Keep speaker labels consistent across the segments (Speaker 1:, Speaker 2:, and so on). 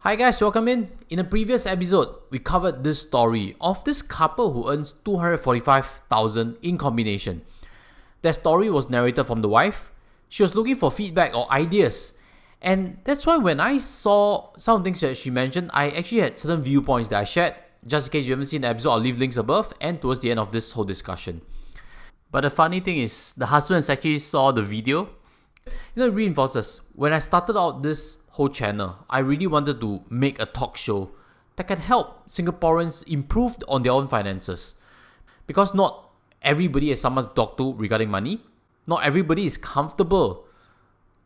Speaker 1: Hi guys, welcome in. In a previous episode, we covered this story of this couple who earns $245,000 in combination. That story was narrated from the wife. She was looking for feedback or ideas. And that's why when I saw some things that she mentioned, I actually had certain viewpoints that I shared. Just in case you haven't seen the episode, I'll leave links above and towards the end of this whole discussion. But the funny thing is, the husband actually saw the video. It reinforces, when I started out this whole channel, I really wanted to make a talk show that can help Singaporeans improve on their own finances. Because not everybody has someone to talk to regarding money. Not everybody is comfortable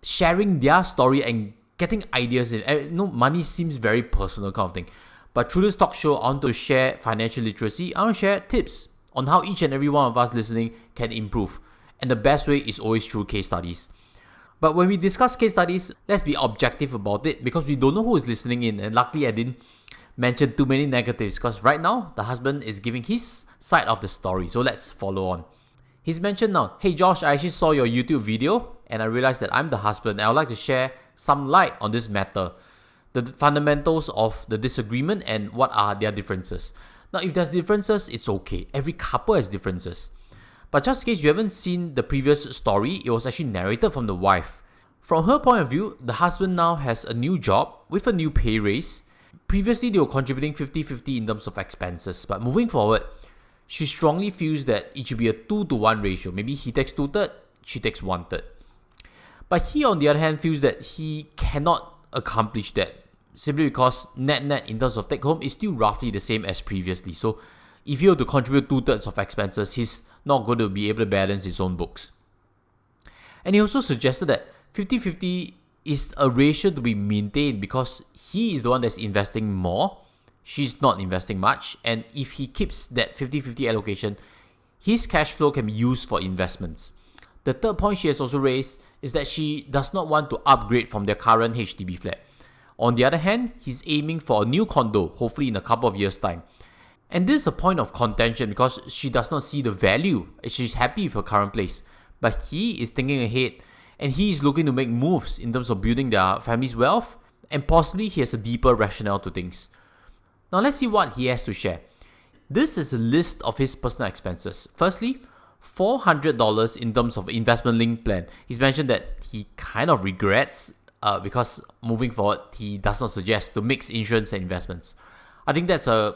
Speaker 1: sharing their story and getting ideas in. Money seems very personal kind of thing. But through this talk show, I want to share financial literacy. I want to share tips on how each and every one of us listening can improve. And the best way is always through case studies. But when we discuss case studies, let's be objective about it because we don't know who is listening in. And luckily, I didn't mention too many negatives because right now, the husband is giving his side of the story. So let's follow on. He's mentioned now, hey Josh, I actually saw your YouTube video and I realized that I'm the husband and I would like to share some light on this matter. The fundamentals of the disagreement and what are their differences. Now, if there's differences, it's okay. Every couple has differences. But just in case you haven't seen the previous story, it was actually narrated from the wife. From her point of view, the husband now has a new job with a new pay raise. Previously, they were contributing 50-50 in terms of expenses. But moving forward, she strongly feels that it should be a 2-to-1 ratio. Maybe he takes 2/3, she takes 1/3. But he, on the other hand, feels that he cannot accomplish that simply because net in terms of take home is still roughly the same as previously. So if he were to contribute 2/3 of expenses, he's not going to be able to balance his own books. And he also suggested that 50-50 is a ratio to be maintained because he is the one that's investing more, she's not investing much, and if he keeps that 50-50 allocation, his cash flow can be used for investments. The third point she has also raised is that she does not want to upgrade from their current HDB flat. On the other hand, he's aiming for a new condo, hopefully in a couple of years' time. And this is a point of contention because she does not see the value. She's happy with her current place. But he is thinking ahead and he is looking to make moves in terms of building their family's wealth, and possibly he has a deeper rationale to things. Now let's see what he has to share. This is a list of his personal expenses. Firstly, $400 in terms of investment linked plan. He's mentioned that he kind of regrets because moving forward, he does not suggest to mix insurance and investments. I think that's a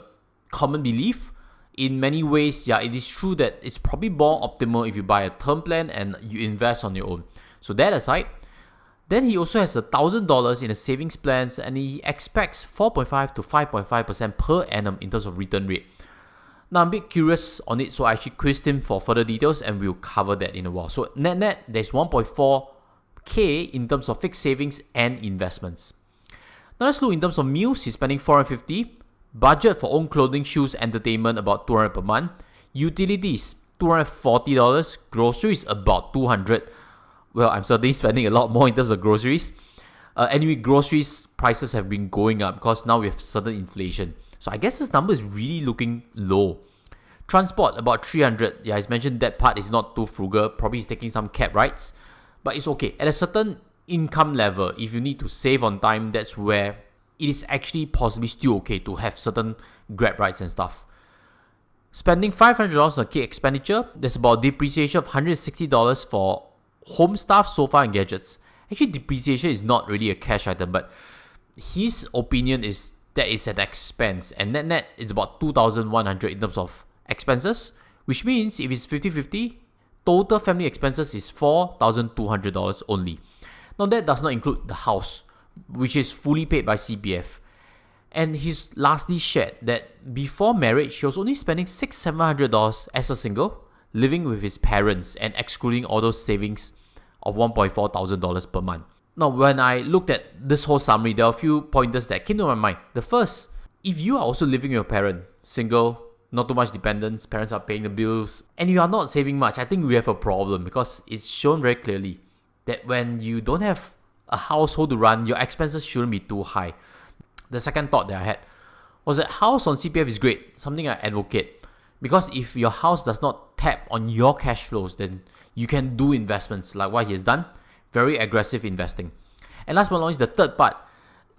Speaker 1: common belief. In many ways, yeah, it is true that it's probably more optimal if you buy a term plan and you invest on your own. So that aside, then he also has $1,000 in a savings plans and he expects 4.5 to 5.5% per annum in terms of return rate. Now I'm a bit curious on it, so I actually quizzed him for further details and we'll cover that in a while. So net, there's 1.4K in terms of fixed savings and investments. Now let's look in terms of meals. He's spending $450. Budget for own clothing, shoes, entertainment about $200 per month. Utilities, $240. Groceries, about $200. Well, I'm certainly spending a lot more in terms of groceries. Anyway, groceries prices have been going up because now we have certain inflation. So I guess this number is really looking low. Transport, about $300. Yeah, he's mentioned that part is not too frugal. Probably he's taking some cab rides. But it's okay. At a certain income level, if you need to save on time, that's where it is actually possibly still okay to have certain grab rides and stuff. Spending $500 on key expenditure, there's about depreciation of $160 for home stuff, sofa and gadgets. Actually, depreciation is not really a cash item, but his opinion is that it's an expense. And net, it's about $2,100 in terms of expenses, which means if it's 50-50, total family expenses is $4,200 only. Now that does not include the house, which is fully paid by CPF. And he's lastly shared that before marriage, he was only spending $600-700 as a single, living with his parents and excluding all those savings of $1,400 per month. Now, when I looked at this whole summary, there are a few pointers that came to my mind. The first, if you are also living with your parent, single, not too much dependence, parents are paying the bills, and you are not saving much, I think we have a problem because it's shown very clearly that when you don't have a household to run, your expenses shouldn't be too high. The second thought that I had was that house on CPF is great, something I advocate. Because if your house does not tap on your cash flows, then you can do investments like what he has done, very aggressive investing. And last but not least, the third part,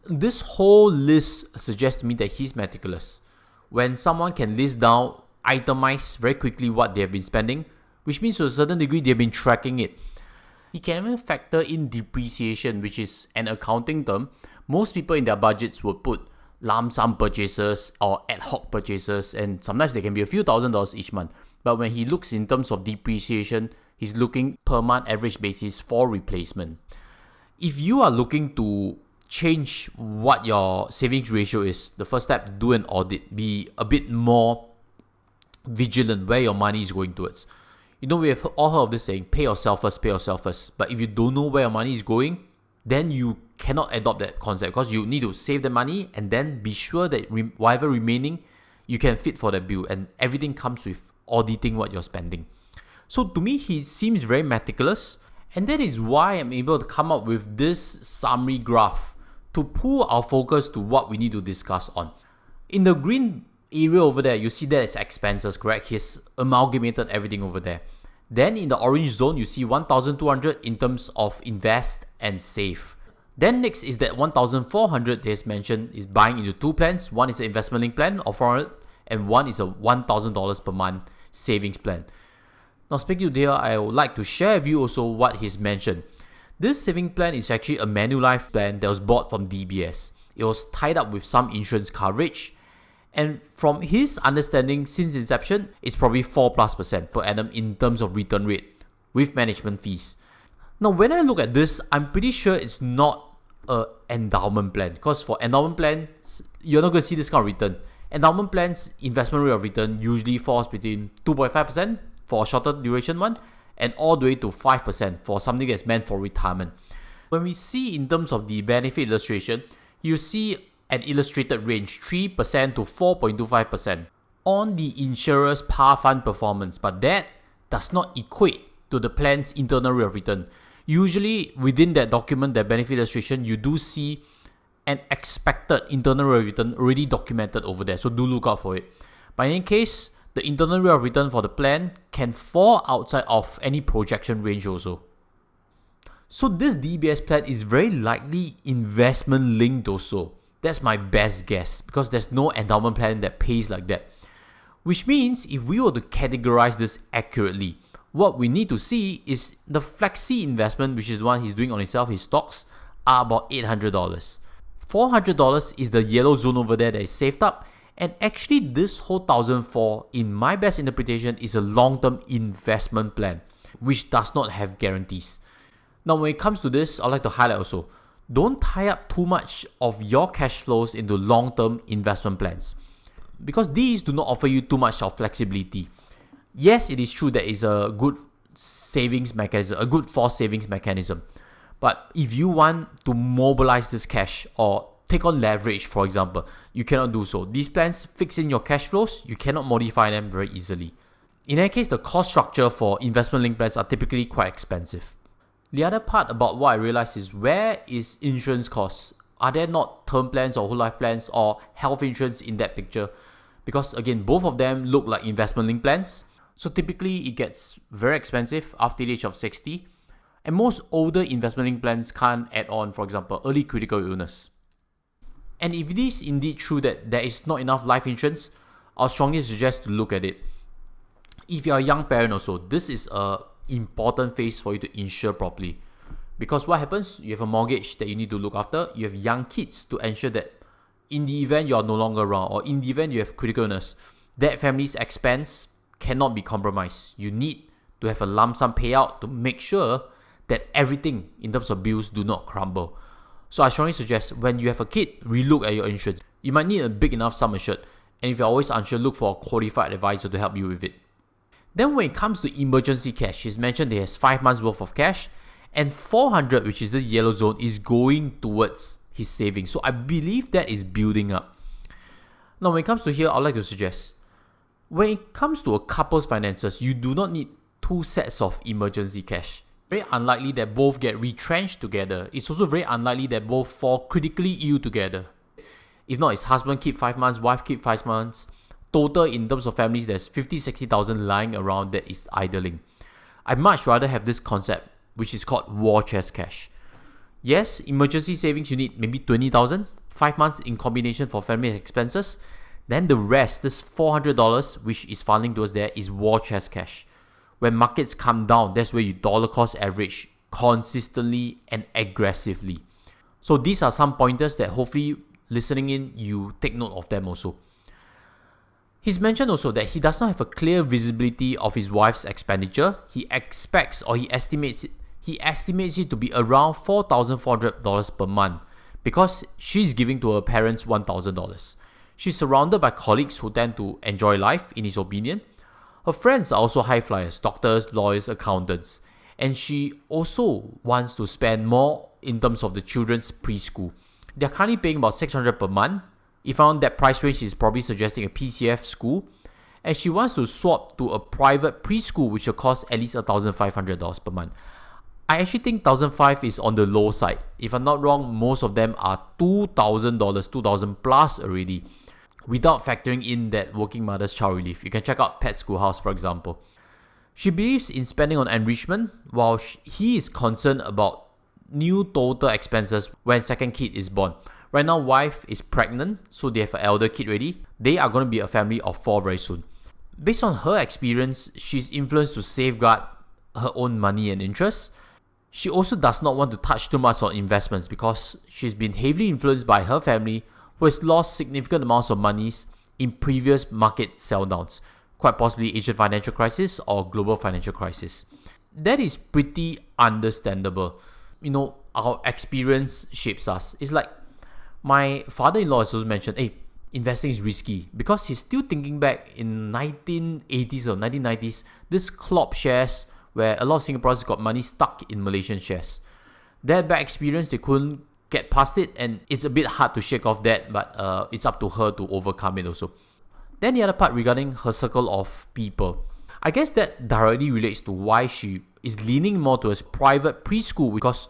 Speaker 1: This whole list suggests to me that he's meticulous. When someone can list down, itemize very quickly what they have been spending, which means to a certain degree they've been tracking it. He can even factor in depreciation, which is an accounting term. Most people in their budgets would put lump sum purchases or ad hoc purchases, and sometimes they can be a few $1,000s each month. But when he looks in terms of depreciation, he's looking per month average basis for replacement. If you are looking to change what your savings ratio is, the first step, do an audit. Be a bit more vigilant where your money is going towards. You know, we have all heard of this saying, pay yourself first, pay yourself first. But if you don't know where your money is going, then you cannot adopt that concept, because you need to save the money and then be sure that whatever remaining, you can fit for the bill, and everything comes with auditing what you're spending. So to me, he seems very meticulous, and that is why I'm able to come up with this summary graph to pull our focus to what we need to discuss on. In the green area over there, you see that as expenses, correct? He's amalgamated everything over there. Then in the orange zone, you see 1,200 in terms of invest and save. Then next is that 1,400 that is mentioned is buying into two plans. One is an investment link plan of 400 and one is a $1,000 per month savings plan. Now speaking to here, I would like to share with you also what he's mentioned. This saving plan is actually a Manulife plan that was bought from DBS. It was tied up with some insurance coverage, and from his understanding since inception, it's probably 4+% per annum in terms of return rate with management fees. Now when I look at this, I'm pretty sure it's not an endowment plan, because for endowment plans, you're not going to see this kind of return. Endowment plans, investment rate of return usually falls between 2.5% for a shorter duration one, and all the way to 5% for something that's meant for retirement. When we see in terms of the benefit illustration, you see an illustrated range 3% to 4.25% on the insurer's par fund performance, but that does not equate to the plan's internal rate of return. Usually within that document, that benefit illustration, you do see an expected internal rate of return already documented over there, so do look out for it. But in any case, the internal rate of return for the plan can fall outside of any projection range also. So this DBS plan is very likely investment linked also. That's my best guess, because there's no endowment plan that pays like that. Which means if we were to categorize this accurately, what we need to see is the flexi investment, which is the one he's doing on himself, his stocks, are about $800. $400 is the yellow zone over there that is saved up, and actually this whole 1,004, in my best interpretation, is a long-term investment plan, which does not have guarantees. Now when it comes to this, I'd like to highlight also, don't tie up too much of your cash flows into long-term investment plans, because these do not offer you too much of flexibility. Yes, it is true that it's a good savings mechanism, a good forced savings mechanism. But if you want to mobilize this cash or take on leverage, for example, you cannot do so. These plans fix in your cash flows, you cannot modify them very easily. In any case, the cost structure for investment linked plans are typically quite expensive. The other part about what I realized is, where is insurance costs? Are there not term plans or whole life plans or health insurance in that picture? Because again, both of them look like investment linked plans. So typically it gets very expensive after the age of 60. And most older investment linked plans can't add on, for example, early critical illness. And if it is indeed true that there is not enough life insurance, I'll strongly suggest to look at it. If you're a young parent also, this is an important phase for you to insure properly. Because what happens, you have a mortgage that you need to look after, you have young kids to ensure that in the event you are no longer around, or in the event you have critical illness, that family's expense cannot be compromised. You need to have a lump sum payout to make sure that everything in terms of bills do not crumble. So I strongly suggest, when you have a kid, relook at your insurance. You might need a big enough sum assured, and if you're always unsure, look for a qualified advisor to help you with it. Then when it comes to emergency cash, he's mentioned he has 5 months worth of cash, and 400, which is the yellow zone, is going towards his savings. So I believe that is building up. Now when it comes to here, I'd like to suggest, when it comes to a couple's finances, you do not need 2 sets of emergency cash. Very unlikely that both get retrenched together. It's also very unlikely that both fall critically ill together. If not, it's husband keep 5 months, wife keep 5 months. Total in terms of families, there's 50,000-60,000 lying around that is idling. I'd much rather have this concept, which is called war chest cash. Yes, emergency savings, you need maybe 20,000 5 months in combination for family expenses. Then the rest, this $400, which is funneling towards there, is war chest cash. When markets come down, that's where you dollar cost average consistently and aggressively. So these are some pointers that hopefully listening in, you take note of them also. He's mentioned also that he does not have a clear visibility of his wife's expenditure. He estimates it to be around $4,400 per month because she's giving to her parents $1,000. She's surrounded by colleagues who tend to enjoy life, in his opinion. Her friends are also high flyers, doctors, lawyers, accountants. And she also wants to spend more in terms of the children's preschool. They're currently paying about $600 per month. If around that price range, she's probably suggesting a PCF school. And she wants to swap to a private preschool, which will cost at least $1,500 per month. I actually think $1,500 is on the low side. If I'm not wrong, most of them are $2,000, $2,000 plus already, without factoring in that working mother's child relief. You can check out Pet Schoolhouse, for example. She believes in spending on enrichment, while he is concerned about new total expenses when second kid is born. Right now, wife is pregnant, so they have an elder kid ready. They are going to be a family of 4 very soon. Based on her experience, she's influenced to safeguard her own money and interests. She also does not want to touch too much on investments because she's been heavily influenced by her family, who has lost significant amounts of monies in previous market sell-downs, quite possibly Asian financial crisis or global financial crisis. That is pretty understandable. You know, our experience shapes us. It's like my father-in-law has also mentioned, hey, investing is risky, because he's still thinking back in 1980s or 1990s, this club shares where a lot of Singaporeans got money stuck in Malaysian shares. That bad experience, they couldn't get past it, and it's a bit hard to shake off that, but it's up to her to overcome it also. Then the other part regarding her circle of people. I guess that directly relates to why she is leaning more towards private preschool, because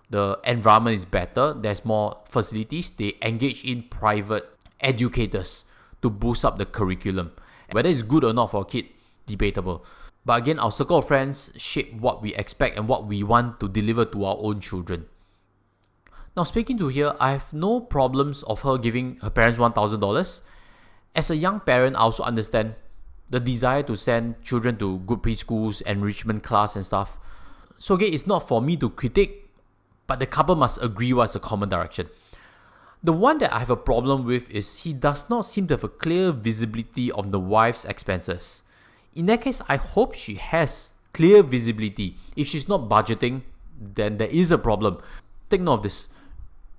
Speaker 1: the environment is better, there's more facilities, they engage in private educators to boost up the curriculum. Whether it's good or not for a kid, debatable. But again, our circle of friends shape what we expect and what we want to deliver to our own children. Now, speaking to here, I have no problems of her giving her parents $1,000. As a young parent, I also understand the desire to send children to good preschools, enrichment class and stuff. So again, it's not for me to critique, but the couple must agree what's the common direction. The one that I have a problem with is he does not seem to have a clear visibility of the wife's expenses. In that case, I hope she has clear visibility. If she's not budgeting, then there is a problem. Take note of this.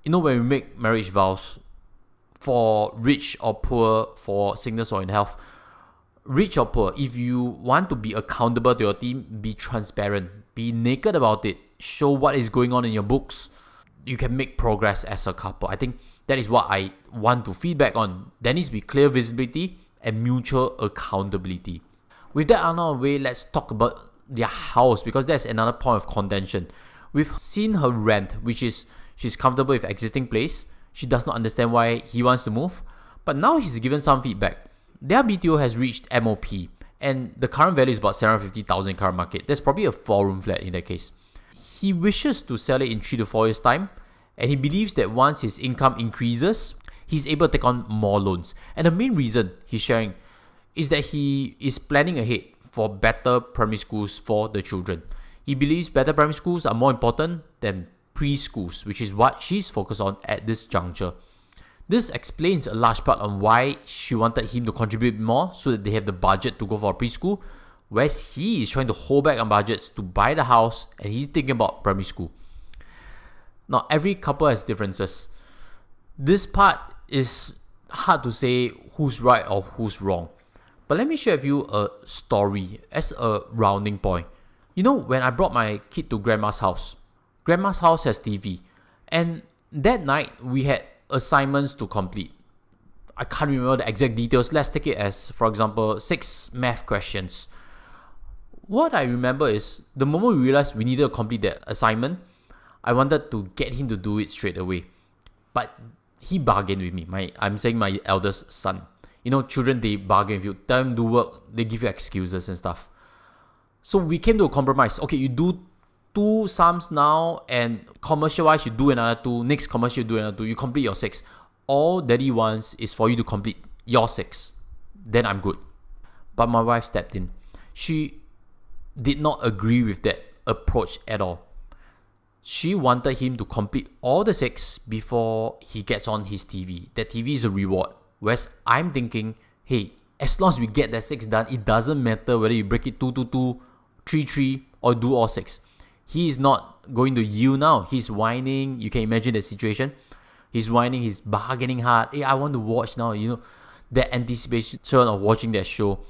Speaker 1: You know, when we make marriage vows, for rich or poor, for sickness or in health, rich or poor, if you want to be accountable to your team, be transparent, be naked about it, show what is going on in your books. You can make progress as a couple. I think that is what I want to feedback on. There needs to be clear visibility and mutual accountability. With that out of the way, let's talk about their house, because that's another point of contention. We've seen her rent, which is she's comfortable with existing place. She does not understand why he wants to move. But now he's given some feedback. Their BTO has reached MOP, and the current value is about $750,000 in current market. That's probably a 4-room flat in that case. He wishes to sell it in 3 to 4 years' time, and he believes that once his income increases, he's able to take on more loans. And the main reason he's sharing is that he is planning ahead for better primary schools for the children. He believes better primary schools are more important than preschools, which is what she's focused on at this juncture. This explains a large part on why she wanted him to contribute more so that they have the budget to go for a preschool, whereas he is trying to hold back on budgets to buy the house and he's thinking about primary school. Now, every couple has differences. This part is hard to say who's right or who's wrong. But let me share with you a story as a rounding point. You know, when I brought my kid to Grandma's house has TV. And that night, we had assignments to complete. I can't remember the exact details. Let's take it as, for example, 6 math questions. What I remember is, the moment we realized we needed to complete that assignment, I wanted to get him to do it straight away. But he bargained with me. I'm saying my eldest son. You know, children, they bargain with you. Tell them to do work, they give you excuses and stuff. So we came to a compromise. Okay, you do 2 sums now, and commercial-wise, you do another 2. Next commercial, you do another 2. You complete your 6. all daddy wants is for you to complete your 6, then I'm good. But my wife stepped in. She did not agree with that approach at all. She wanted him to complete all the 6 before he gets on his TV. That TV is a reward. Whereas I'm thinking, hey, as long as we get that 6 done, it doesn't matter whether you break it 2-2-2, 3-3, or do all 6. He is not going to yield now. He's whining. You can imagine the situation. He's whining. He's bargaining hard. Hey, I want to watch now. That anticipation of watching that show.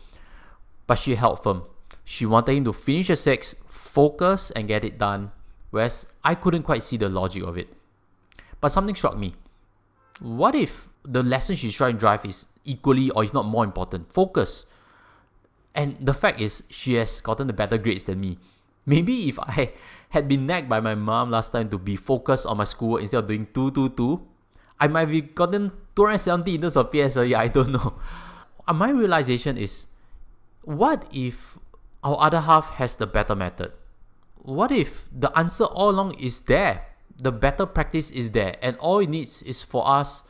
Speaker 1: But she held firm. She wanted him to finish the 6, focus, and get it done. Whereas I couldn't quite see the logic of it. But something struck me. What if the lesson she's trying to drive is equally, or if not more important, focus? And the fact is, she has gotten the better grades than me. Maybe if I had been nagged by my mom last time to be focused on my schoolwork instead of doing 2-2-2, I might have gotten 270 in terms of PSLE, I don't know. My realization is, what if our other half has the better method? What if the answer all along is there? The better practice is there, and all it needs is for us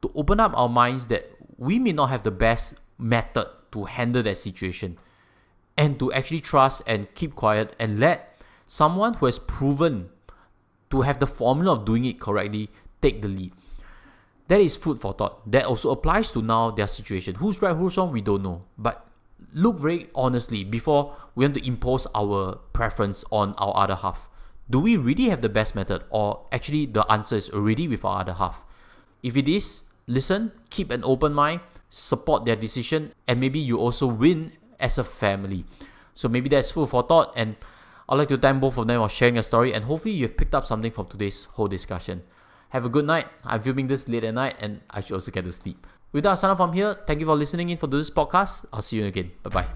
Speaker 1: to open up our minds that we may not have the best method to handle that situation, and to actually trust and keep quiet and let someone who has proven to have the formula of doing it correctly take the lead. That is food for thought. That also applies to now their situation. Who's right, who's wrong, we don't know. But look very honestly before we want to impose our preference on our other half. Do we really have the best method, or actually the answer is already with our other half? If it is, listen, keep an open mind, support their decision, and maybe you also win as a family. So maybe that's food for thought, and I'd like to thank both of them for sharing a story, and hopefully you've picked up something from today's whole discussion. Have a good night. I'm filming this late at night, and I should also get to sleep. With that, I sign off from here. Thank you for listening in for this podcast. I'll see you again. Bye-bye.